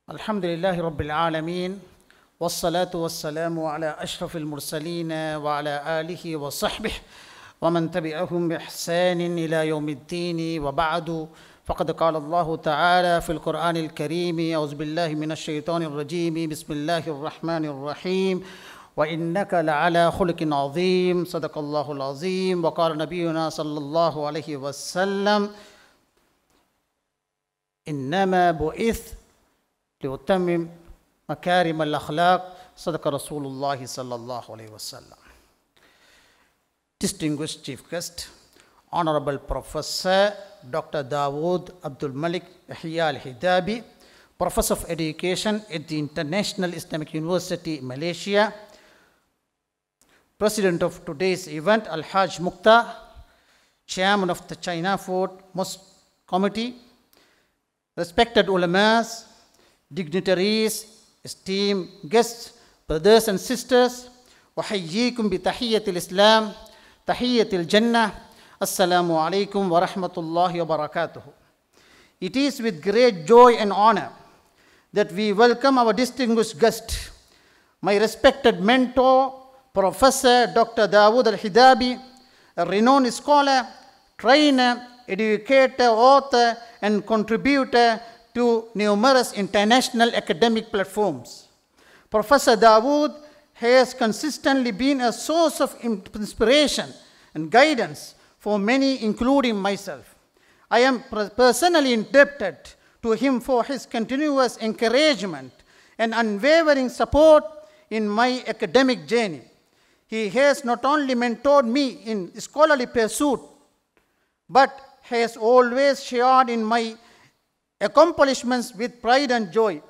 Alhamdulillahi Rabbil Alameen, wassalatu wassalamu ala ashrafil mursaleen wa ala alihi wa sahbihi wa man tabi'ahum bi ihsanin ila yawmiddin wa ba'du. Faqad qala Allahu ta'ala fil Qur'anil Kareem, a'udhu billahi minash shaitanir rajeem, bismillahir rahmanir rahim, wa innaka la'ala khuluqin azim, sadaqallahul azim, wa qala nabiyyuna sallallahu alayhi wa sallam, innama bu'ith لأتمم مكارم الأخلاق صدق رسول الله صلى الله عليه وسلم. Distinguished Chief Guest, Honorable Professor Dr. Dawood Abdul Malik Yahya Al-Hidabi, Professor of Education at the International Islamic University, Malaysia, President of today's event, Al-Haj Muqta, Chairman of the China Fort Mosque Committee, respected ulamas, dignitaries, esteemed guests, brothers and sisters, وحييكم بتحية الإسلام تحية الجنة السلام عليكم ورحمة الله وبركاته. It is with great joy and honor that we welcome our distinguished guest, my respected mentor, Professor Dr. Dawood Al-Hidabi, a renowned scholar, trainer, educator, author, and contributor to numerous international academic platforms. Professor Dawood has consistently been a source of inspiration and guidance for many, including myself. I am personally indebted to him for his continuous encouragement and unwavering support in my academic journey. He has not only mentored me in scholarly pursuit, but has always shared in my accomplishments with pride and joy.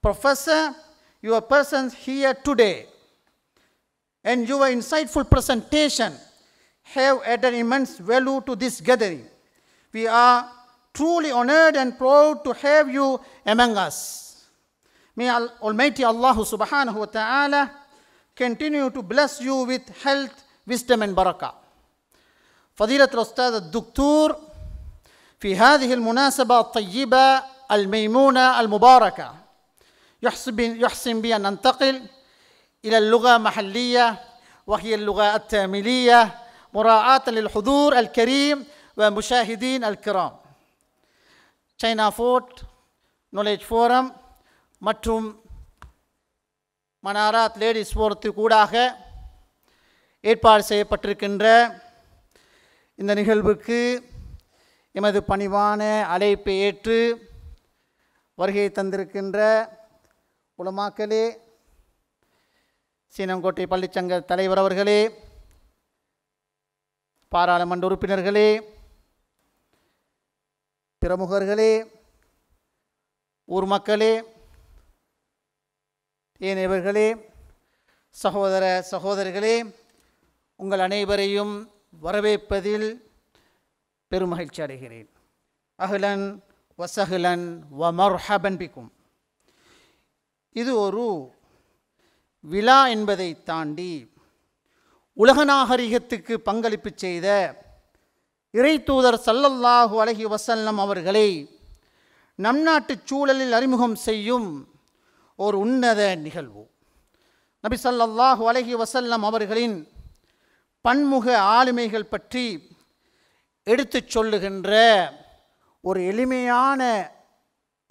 Professor, your presence here today and your insightful presentation have added immense value to this gathering. We are truly honored and proud to have you among us. May Almighty Allah subhanahu wa ta'ala continue to bless you with health, wisdom and barakah. فضيلة الأستاذ الدكتور، في هذه المناسبة الطيبة الميمونة المباركة يحسن بي أن ننتقل إلى اللغة المحلية وهي اللغة التاميلية مراعاة للحضور الكريم ومشاهدين الكرام. China Fort Knowledge Forum மற்றும் மனாராத் ladies ஃபோரத்திற்கு கூடாக ஏற்பாடு செய்யப்பட்டிருக்கின்ற இந்த நிகழ்வுக்கு எமது பணிவான அழைப்பை ஏற்று வருகை தந்திருக்கின்ற உலமாக்களே, சீனங்கோட்டை பள்ளிச்சங்க தலைவர் அவர்களே, பாராளுமன்ற உறுப்பினர்களே, பிரமுகர்களே, ஊர் மக்களே, ஏனையவர்களே, சகோதர சகோதரிகளே, உங்கள் அனைவரையும் வரவேற்பதில் பெருமகிழ்ச்சி அடைகிறேன். அஹ்லன் வசஹ்லன் வ மர்ஹபன் பிக்கும். இது ஒரு விழா என்பதை தாண்டி உலக நாகரிகத்துக்கு பங்களிப்பு செய்த இறை தூதர் ஸல்லல்லாஹு அலைஹி வஸல்லம் அவர்களை நம் நாட்டு சூழலில் அறிமுகம் செய்யும் ஒரு உன்னத நிகழ்வு. நபி ஸல்லல்லாஹு அலைஹி வஸல்லம் அவர்களின் பன்முக ஆளுமைகள் பற்றி எடுத்துச் சொல்லுகின்ற ஒரு எளிமையான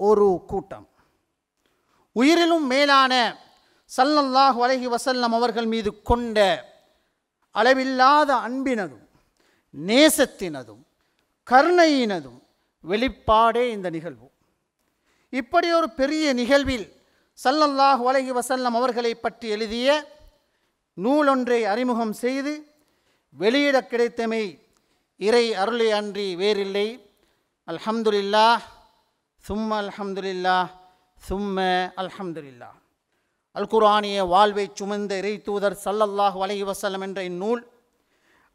ஒரு கூட்டம். உயிரிலும் மேலான ஸல்லல்லாஹு அலைஹி வஸல்லம் அவர்கள் மீது கொண்ட அளவில்லாத அன்பினதும் நேசத்தினதும் கருணையினதும் வெளிப்பாடே இந்த நிகழ்வு. இப்படி ஒரு பெரிய நிகழ்வில் ஸல்லல்லாஹு அலைஹி வஸல்லம் அவர்களை பற்றி எழுதிய நூலொன்றை அறிமுகம் செய்து வெளியிட கிடைத்தமை இறை அருளை அன்றி வேறில்லை. அல்ஹம்துலில்லாஹ் சும்ம அல்ஹம்துலில்லாஹ் சும்ம அல்ஹம்துலில்லாஹ். அல் குர்ஆனிய வாழ்வை சுமந்த இறை தூதர் ஸல்லல்லாஹு அலைஹி வஸல்லம் என்ற இந்நூல்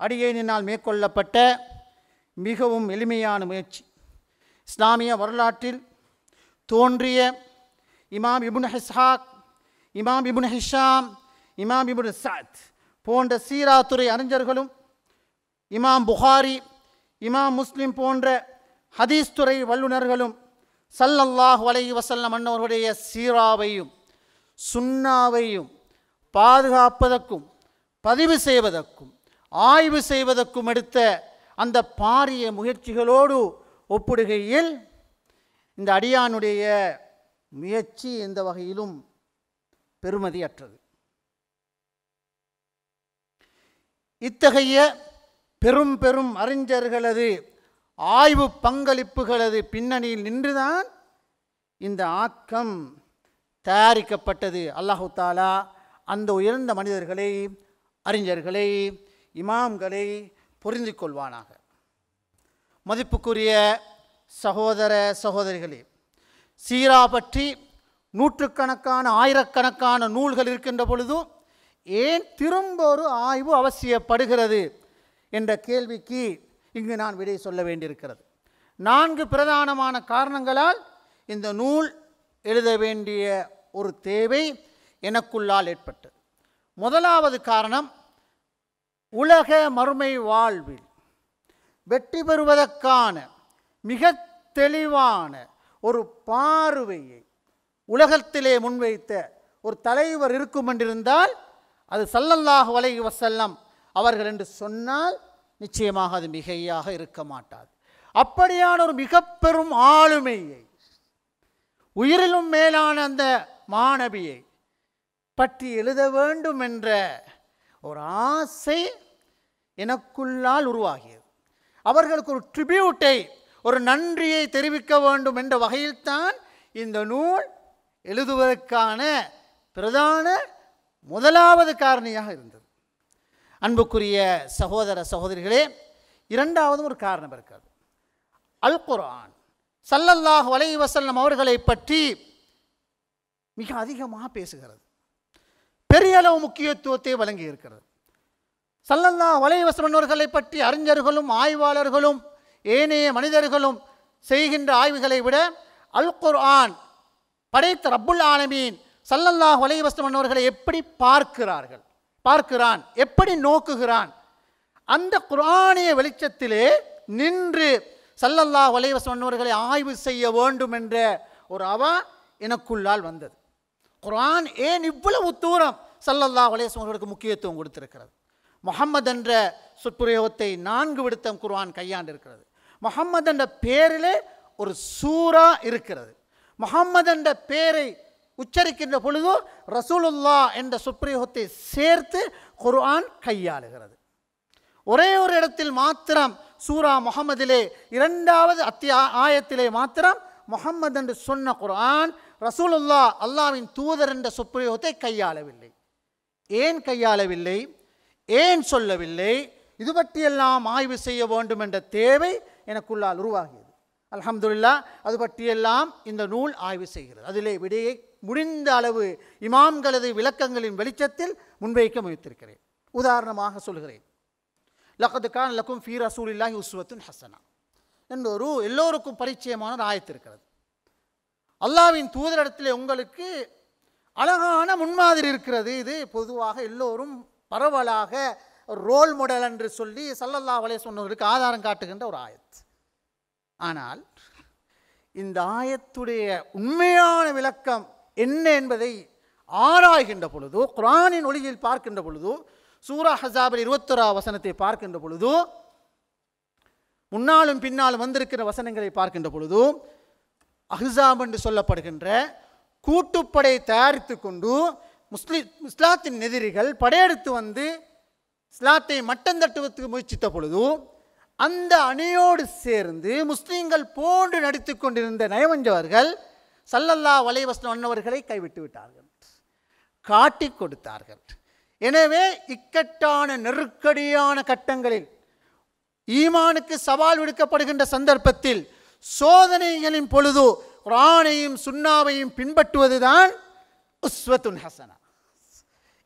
அடியேனினால் மேற்கொள்ளப்பட்ட மிகவும் எளிமையான முயற்சி. இஸ்லாமிய வரலாற்றில் தோன்றிய இமாம் இப்னு இஸ்ஹாக், இமாம் இப்னு ஹிஷாம், இமாம் இப்னு சஅத் போன்ற சீராத்துறை அறிஞர்களும், இமாம் புகாரி, இமாம் முஸ்லிம் போன்ற ஹதீஸ் துறை வல்லுநர்களும் ஸல்லல்லாஹு அலைஹி வஸல்லம் அன்னவர்களுடைய சீராவையும் சுன்னாவையும் பாதுகாப்பதற்கும் பதிவு செய்வதற்கும் ஆய்வு செய்வதற்கும் எடுத்த அந்த பாரிய முயற்சிகளோடு ஒப்பிடுகையில் இந்த அடியானுடைய முயற்சி எந்த வகையிலும் பெறுமதியற்றது. இத்தகைய பெரும் பெரும் அறிஞர்களது ஆய்வு பங்களிப்புகளது பின்னணியில் நின்றுதான் இந்த ஆக்கம் தயாரிக்கப்பட்டது. அல்லாஹு தாலா அந்த உயர்ந்த மனிதர்களை, அறிஞர்களை, இமாம்களை புரிந்து கொள்வானாக. மதிப்புக்குரிய சகோதர சகோதரிகளே, சீரா பற்றி நூற்றுக்கணக்கான ஆயிரக்கணக்கான நூல்கள் இருக்கின்ற பொழுதும் ஏன் திரும்ப ஒரு ஆய்வு அவசியப்படுகிறது என்ற கேள்விக்கு இங்கு நான் விடை சொல்ல வேண்டியிருக்கிறது. 4 பிரதானமான காரணங்களால் இந்த நூல் எழுத வேண்டிய ஒரு தேவை எனக்குள்ளால் ஏற்பட்டது. முதலாவது காரணம், உலக மறுமை வாழ்வில் வெற்றி பெறுவதற்கான மிக தெளிவான ஒரு பார்வையை உலகத்திலே முன்வைத்த ஒரு தலைவர் இருக்கும் என்றிருந்தால் அது ஸல்லல்லாஹு அலைஹி வஸல்லம் அவர்கள் என்று சொன்னால் நிச்சயமாக அது மிகையாக இருக்க மாட்டாது. அப்படியான ஒரு மிக பெரும் ஆளுமையை, உயிரிலும் மேலான அந்த மாணவியை பற்றி எழுத வேண்டும் என்ற ஒரு ஆசை எனக்குள்ளால் உருவாகியது. அவர்களுக்கு ஒரு ட்ரிபியூட்டை, ஒரு நன்றியை தெரிவிக்க வேண்டும் என்ற வகையில்தான் இந்த நூல் எழுதுவதற்கான பிரதான முதலாவது காரணியாக இருந்தது. அன்புக்குரிய சகோதர சகோதரிகளே, இரண்டாவதும் ஒரு காரணம் இருக்கிறது. அல் குர்ஆன் ஸல்லல்லாஹு அலைஹி வஸல்லம் அவர்களை பற்றி மிக அதிகமாக பேசுகிறது, பெரிய அளவு முக்கியத்துவத்தை வழங்கி இருக்கிறது. ஸல்லல்லாஹு அலைஹி வஸல்லம் அவர்களை பற்றி அறிஞர்களும் ஆய்வாளர்களும் ஏனைய மனிதர்களும் செய்கின்ற ஆய்வுகளை விட அல் குர்ஆன் படைத்த ரப்புல் ஆலமீன் ஸல்லல்லாஹு அலைஹி வஸல்லம் அவர்களை எப்படி பார்க்கிறான், எப்படி நோக்குகிறான், அந்த குர்ஆனிய வெளிச்சத்திலே நின்று ஸல்லல்லாஹு அலைஹி வஸல்லம் அவர்களை ஆய்வு செய்ய வேண்டும் என்ற ஒரு அவா எனக்குள்ளால் வந்தது. குர்ஆன் ஏன் இவ்வளவு தூரம் ஸல்லல்லாஹு அலைஹி வஸல்லம் அவர்களுக்கு முக்கியத்துவம் கொடுத்திருக்கிறது? முஹம்மது என்ற சொற்பிரயோகத்தை 4 விடுத்தம் குர்ஆன் கையாண்டிருக்கிறது. முஹம்மது என்ற பேரிலே ஒரு சூரா இருக்கிறது. முஹம்மது என்ற பேரை உச்சரிக்கின்ற பொழுது ரசூலுல்லாஹ் என்ற சொற்பிரயோகத்தை சேர்த்து குர்ஆன் கையாளுகிறது. ஒரே ஒரு இடத்தில் மாத்திரம் சூரா முஹம்மதிலே 2வது ஆயத்திலே மாத்திரம் முஹம்மது என்று சொன்ன குர்ஆன் ரசூலுல்லாஹ் அல்லாஹ்வின் தூதர் என்ற சொற்பிரயோகத்தை கையாளவில்லை. ஏன் கையாளவில்லை, ஏன் சொல்லவில்லை? இது பற்றியெல்லாம் ஆய்வு செய்ய வேண்டும் என்ற தேவை எனக்குள்ளால் உருவாகியது. அல்ஹம்துலில்லாஹ், அது பற்றியெல்லாம் இந்த நூல் ஆய்வு செய்கிறது. அதிலே விடையை முடிந்த அளவு இமாம்களது விளக்கங்களின் வெளிச்சத்தில் முன்வைக்க முயற்சிக்கிறேன். உதாரணமாக சொல்கிறேன், லகத் கான லக்கும் ஃபீ ரசூலில்லாஹி உஸ்வத்துன் ஹஸனா என்ற ஒரு எல்லோருக்கும் பரிச்சயமான ஒரு ஆயத்து இருக்கிறது. அல்லாஹ்வின் தூதரிடத்திலே உங்களுக்கு அழகான முன்மாதிரி இருக்கிறது. இது பொதுவாக எல்லோரும் பரவலாக ரோல் மாடல் என்று சொல்லி ஸல்லல்லாஹு அலைஹி வஸல்லம் ஆதாரம் காட்டுகின்ற ஒரு ஆயத். ஆனால் இந்த ஆயத்துடைய உண்மையான விளக்கம் என்ன என்பதை ஆராய்கின்ற பொழுது, குர்ஆனின் ஒளியில் பார்க்கின்ற பொழுது, சூரா அஹ்ஸாபில் 21 வசனத்தை பார்க்கின்ற பொழுது, முன்னாலும் பின்னாலும் வந்திருக்கிற வசனங்களை பார்க்கின்ற பொழுது, அஹ்ஸாப் என்று சொல்லப்படுகின்ற கூட்டுப்படை தயாரித்து கொண்டு இஸ்லாத்தின் எதிரிகள் படையெடுத்து வந்து இஸ்லாத்தை மட்டம் தட்டுவதற்கு முயற்சித்த பொழுது அந்த அணியோடு சேர்ந்து முஸ்லீம்கள் போன்று நடித்து கொண்டிருந்த நயவஞ்சவர்கள் ஸல்லல்லாஹு அலைஹி வஸல்லம் அன்னவர்களை கைவிட்டு விட்டார்கள், காட்டி கொடுத்தார்கள். எனவே இக்கட்டான நெருக்கடியான கட்டங்களில், ஈமானுக்கு சவால் விடுக்கப்படுகின்ற சந்தர்ப்பத்தில், சோதனைகளின் பொழுது குர்ஆனையும் சுன்னாவையும் பின்பற்றுவதுதான் உஸ்வத்துன் ஹஸனா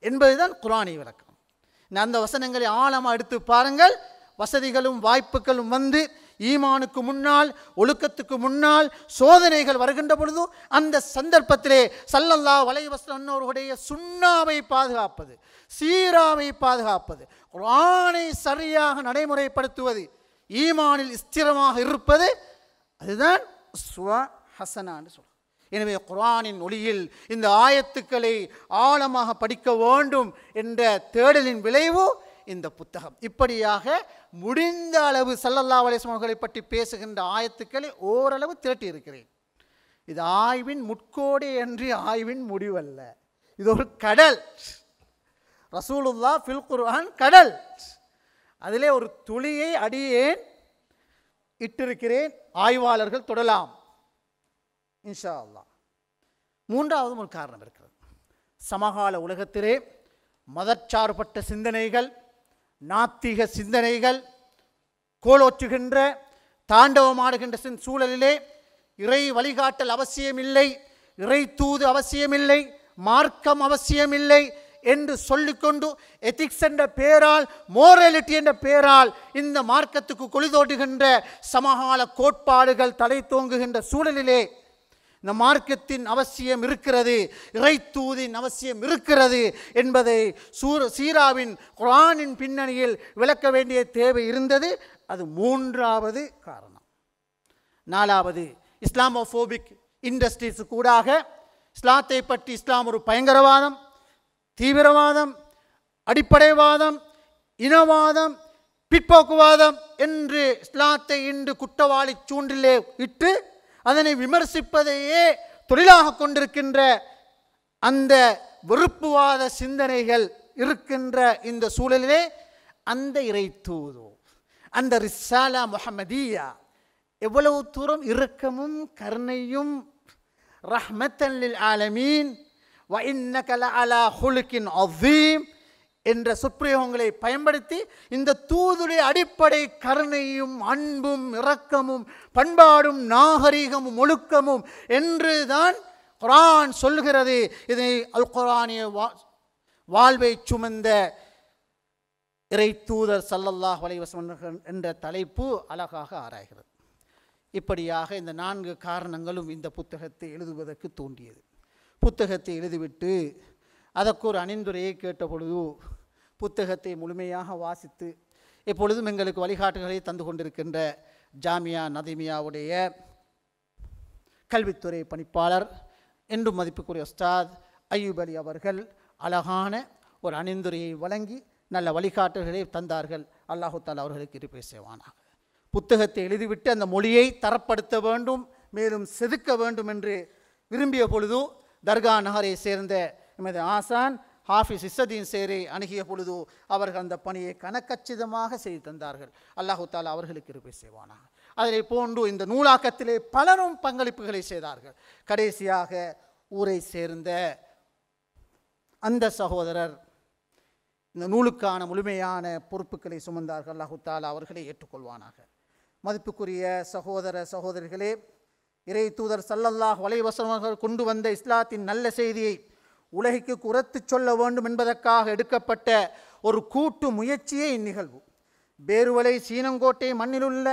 என்பதுதான் குர்ஆனிய விளக்கம். அந்த வசனங்களை ஆழமாக எடுத்து பாருங்கள். வசதிகளும் வாய்ப்புகளும் வந்து ஈமானுக்கு முன்னால், ஒழுக்கத்துக்கு முன்னால் சோதனைகள் வருகின்ற பொழுது அந்த சந்தர்ப்பத்திலே ஸல்லல்லாஹு அலைஹி வஸல்லம் அவர்களுடைய சுன்னாவை பாதுகாப்பது, சீராவை பாதுகாப்பது, குர்ஆனை சரியாக நடைமுறைப்படுத்துவது, ஈமானில் ஸ்திரமாக இருப்பது, அதுதான் உஸ்வா ஹசனான்னு சொல்கிறோம். எனவே குர்ஆனின் ஒளியில் இந்த ஆயத்துக்களை ஆழமாக படிக்க வேண்டும் என்ற தேடலின் விளைவு இந்த புத்தகம். இப்படியாக முடிந்த அளவு ஸல்லல்லாஹு அலைஹி வஸல்லம் அவர்களை பற்றி பேசுகின்ற ஆயத்துக்களை ஓரளவு திரட்டி இருக்கிறேன். இது ஆய்வின் முட்கோடே என்று ஆய்வின் முடிவல்ல. இது ஒரு கடல். ரசூலுல்லாஹ் ஃபில் குர்ஆன் கடல். அதிலே ஒரு துளியை அடியேன் இட்டிருக்கிறேன். ஆய்வாளர்கள் தொடலாம் இன்ஷா அல்லாஹ். மூன்றாவது ஒரு காரணம் இருக்கிறது. சமகால உலகத்திலே மதச்சார்பற்ற சிந்தனைகள், நாத்திக சிந்தனைகள் கோலோச்சுகின்ற தாண்டவமாடுகின்ற சூழலிலே இறை வழிகாட்டல் அவசியமில்லை, இறை தூது அவசியமில்லை, மார்க்கம் அவசியமில்லை என்று சொல்லிக்கொண்டு எத்திக்ஸ் என்ற பெயரால், மோரலிட்டி என்ற பெயரால் இந்த மார்க்கத்துக்கு கொளிதோட்டுகின்ற சமகால கோட்பாடுகள் தலை தோங்குகின்ற சூழலிலே இந்த மார்க்கத்தின் அவசியம் இருக்கிறது, இறை தூதின் அவசியம் இருக்கிறது என்பதை சீராவின் குர்ஆனின் பின்னணியில் விளக்க வேண்டிய தேவை இருந்தது. அது மூன்றாவது காரணம். நாலாவது, இஸ்லாமோபோபிக் இண்டஸ்ட்ரீஸ் கூடாக இஸ்லாத்தை பற்றி இஸ்லாம் ஒரு பயங்கரவாதம், தீவிரவாதம், அடிப்படைவாதம், இனவாதம், பிற்போக்குவாதம் என்று இஸ்லாத்தை இன்று குற்றவாளி சூண்டிலே இட்டு அதனை விமர்சிப்பதையே தொழிலாக கொண்டிருக்கின்ற அந்த வெறுப்புவாத சிந்தனைகள் இருக்கின்ற இந்த சூழலிலே அந்த இறை தூது, அந்த ரிசாலா முஹம்மதியா எவ்வளவு தூரம் இரக்கமும் கருணையும் ரஹ்மத்தன் லில் ஆலமீன் வ இன்னக லஅலா ஹுலுகின் அஸீம் என்ற சொற்பிரயோகங்களை பயன்படுத்தி இந்த தூதுடைய அடிப்படை கருணையும் அன்பும் இரக்கமும் பண்பாடும் நாகரிகமும் ஒழுக்கமும் என்று தான் குர்ஆன் சொல்கிறது. இதனை அல் குர்ஆனிய வாழ்வை சுமந்த இறை தூதர் ஸல்லல்லாஹு அலைஹி வஸல்லம் என்ற தலைப்பு அழகாக ஆராய்கிறது. இப்படியாக இந்த 4 காரணங்களும் இந்த புத்தகத்தை எழுதுவதற்கு தோன்றியது. புத்தகத்தை எழுதிவிட்டு அதற்கு ஒரு அணிந்துரையை கேட்ட பொழுது புத்தகத்தை முழுமையாக வாசித்து எப்பொழுதும் எங்களுக்கு வழிகாட்டுகளை தந்து கொண்டிருக்கின்ற ஜாமியா நதீமியாவுடைய கல்வித்துறை பணிப்பாளர் என்றும் மதிப்புக்குரிய உஸ்தாத் அய்யூப் அலி அவர்கள் அழகான ஒரு அணிந்துரையை வழங்கி நல்ல வழிகாட்டுகளை தந்தார்கள். அல்லாஹு தஆலா அவர்களுக்கு கிருபை செய்வானாக. புத்தகத்தை எழுதிவிட்டு அந்த மொழியை தரப்படுத்த வேண்டும், மேலும் செதுக்க வேண்டும் என்று விரும்பிய பொழுது தர்கா நகரை சேர்ந்த எமது ஆசான் ஹாஃபிஸ் இஸ்ஸதீன் சேரை அணுகிய பொழுது அவர்கள் அந்த பணியை கனக்கச்சிதமாக செய்து தந்தார்கள். அல்லாஹு தஆலா அவர்களுக்கு கிருபை செய்வானாக. அதனை போன்று இந்த நூலாக்கத்திலே பலரும் பங்களிப்புகளை செய்தார்கள். கடைசியாக ஊரை சேர்ந்த அந்த சகோதரர் இந்த நூலுக்கான முழுமையான பொறுப்புகளை சுமந்தார்கள். அல்லாஹு தஆலா அவர்களை ஏற்றுக்கொள்வானாக. மதிப்புக்குரிய சகோதர சகோதரிகளே, இறை தூதர் ஸல்லல்லாஹு அலைஹி வஸல்லம் அவர்கள் கொண்டு வந்த இஸ்லாத்தின் நல்ல செய்தியை உலகிற்கு உரத்து சொல்ல வேண்டும் என்பதற்காக எடுக்கப்பட்ட ஒரு கூட்டு முயற்சியே இந்நிகழ்வு. பேருவலை சீனங்கோட்டை மண்ணிலுள்ள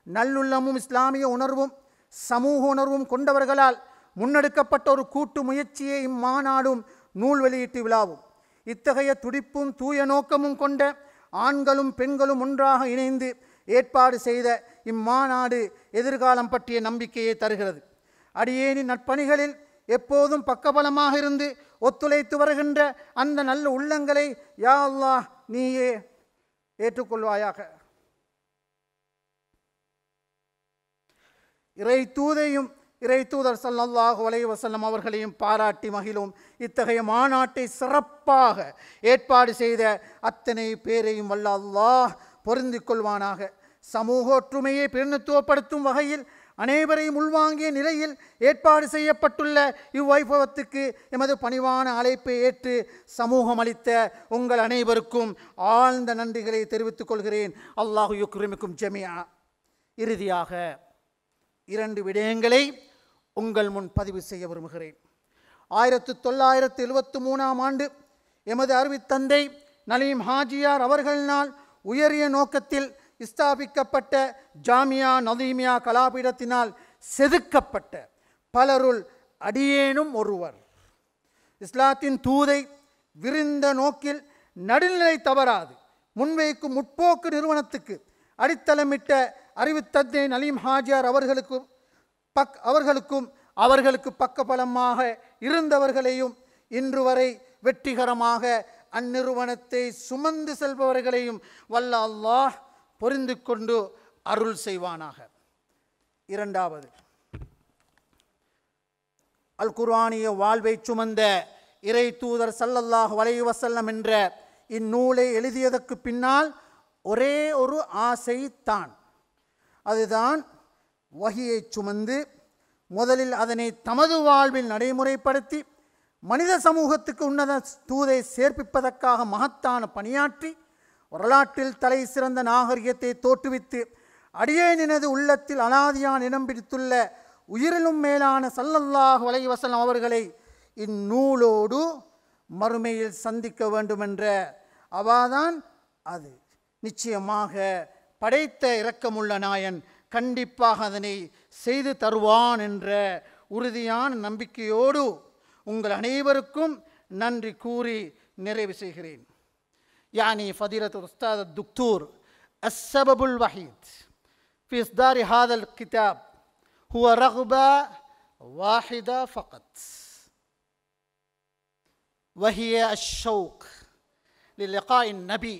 நல்லுள்ளமும் இஸ்லாமிய உணர்வும் சமூக உணர்வும் கொண்டவர்களால் முன்னெடுக்கப்பட்ட ஒரு கூட்டு முயற்சியே இம்மாநாடும் நூல் வெளியீட்டு விழாவும். இத்தகைய துடிப்பும் தூய நோக்கமும் கொண்ட ஆண்களும் பெண்களும் ஒன்றாக இணைந்து ஏற்பாடு செய்த இம்மாநாடு எதிர்காலம் பற்றிய நம்பிக்கையை தருகிறது. அடியேனின் நற்பணிகளில் எப்போதும் பக்கபலமாக இருந்து ஒத்துழைத்து வருகின்ற அந்த நல்ல உள்ளங்களை யா அல்லாஹ் நீயே ஏற்றுக்கொள்வாயாக. இறை தூதையும் இறை தூதர் ஸல்லல்லாஹு அலைஹி வஸல்லம் அவர்களையும் பாராட்டி மகிழும். இத்தகைய மாநாட்டை சிறப்பாக ஏற்பாடு செய்த அத்தனை பேரையும் வல்ல அல்லாஹ் பொருந்திக் கொள்வானாக. சமூக ஒற்றுமையை பிரதிநிதித்துவப்படுத்தும் வகையில் அனைவரையும் உள்வாங்கிய நிலையில் ஏற்பாடு செய்யப்பட்டுள்ள இவ்வைபவத்துக்கு எமது பணிவான அழைப்பை ஏற்று சமூகம் அளித்த உங்கள் அனைவருக்கும் ஆழ்ந்த நன்றிகளை தெரிவித்துக் கொள்கிறேன். அல்லாஹு யுக்ரிமுக்கும் ஜமியா. இறுதியாக 2 விடயங்களை உங்கள் முன் பதிவு செய்ய விரும்புகிறேன். 1973ஆம் ஆண்டு எமது அருவித்தந்தை நலீம் ஹாஜியார் அவர்களினால் உயரிய நோக்கத்தில் ஸ்தாபிக்கப்பட்ட ஜாமியா நதீமியா கலாபீடத்தினால் செதுக்கப்பட்ட பலருள் அடியேனும் ஒருவர். இஸ்லாத்தின் தூதை விரிந்த நோக்கில் நடுநிலை தவறாது முன்வைக்கும் முற்போக்கு நிறுவனத்துக்கு அடித்தளமிட்ட அறிவுத்தந்தை நலீம் ஹாஜியார் அவர்களுக்கு அவர்களுக்கு பக்கபலமாக இருந்தவர்களையும் இன்று வரை வெற்றிகரமாக அந்நிறுவனத்தை சுமந்து செல்பவர்களையும் வல்ல அல்லாஹ் பொரிந்து கொண்டு அருள் செய்வானாக. இரண்டாவது, அல் குர்ஆனிய வாழ்வை சுமந்த இறை தூதர் ஸல்லல்லாஹு அலைஹி வஸல்லம் என்ற இந்நூலை எழுதியதற்கு பின்னால் ஒரே ஒரு ஆசை தான். அதுதான் வஹியை சுமந்து முதலில் அதனை தமது வாழ்வில் நடைமுறைப்படுத்தி மனித சமூகத்துக்கு உன்னத தூதை சேர்ப்பிப்பதற்காக மகத்தான பணியாற்றி வரலாற்றில் தலை சிறந்த நாகரிகத்தை தோற்றுவித்து அடியேனினது உள்ளத்தில் அலாதியான் இடம் பிடித்துள்ள உயிரிலும் மேலான ஸல்லல்லாஹு அலைஹி வஸல்லம் அவர்களை இந்நூலோடு மறுமையில் சந்திக்க வேண்டுமென்ற அவாதான் அது. நிச்சயமாக படைத்த இரக்கமுள்ள நாயன் கண்டிப்பாக அதனை செய்து தருவான் என்ற உறுதியான நம்பிக்கையோடு உங்கள் அனைவருக்கும் நன்றி கூறி நிறைவு செய்கிறேன். யானி ஃபதீலத்துல் உஸ்தாத் الدكتور السبب الوحيد في إصدار هذا الكتاب هو رغبة واحدة فقط، وهي الشوق للقاء النبي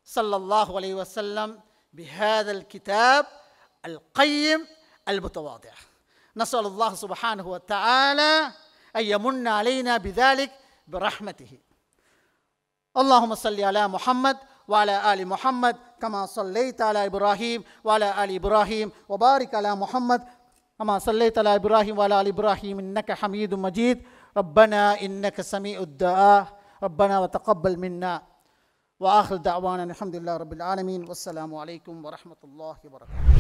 صلى الله عليه وسلم بهذا الكتاب القيم المتواضع. نسأل الله سبحانه وتعالى أن يمن علينا بذلك برحمته. اللهم صل على محمد وعلى آل محمد كما صليت على إبراهيم وعلى آل إبراهيم وبارك على محمد كما صليت على إبراهيم وعلى آل إبراهيم إنك حميد مجيد. ربنا إنك سميع الدعاء ربنا وتقبل منا. وآخر دعوانا الحمد لله رب العالمين والسلام عليكم ورحمة الله وبركاته.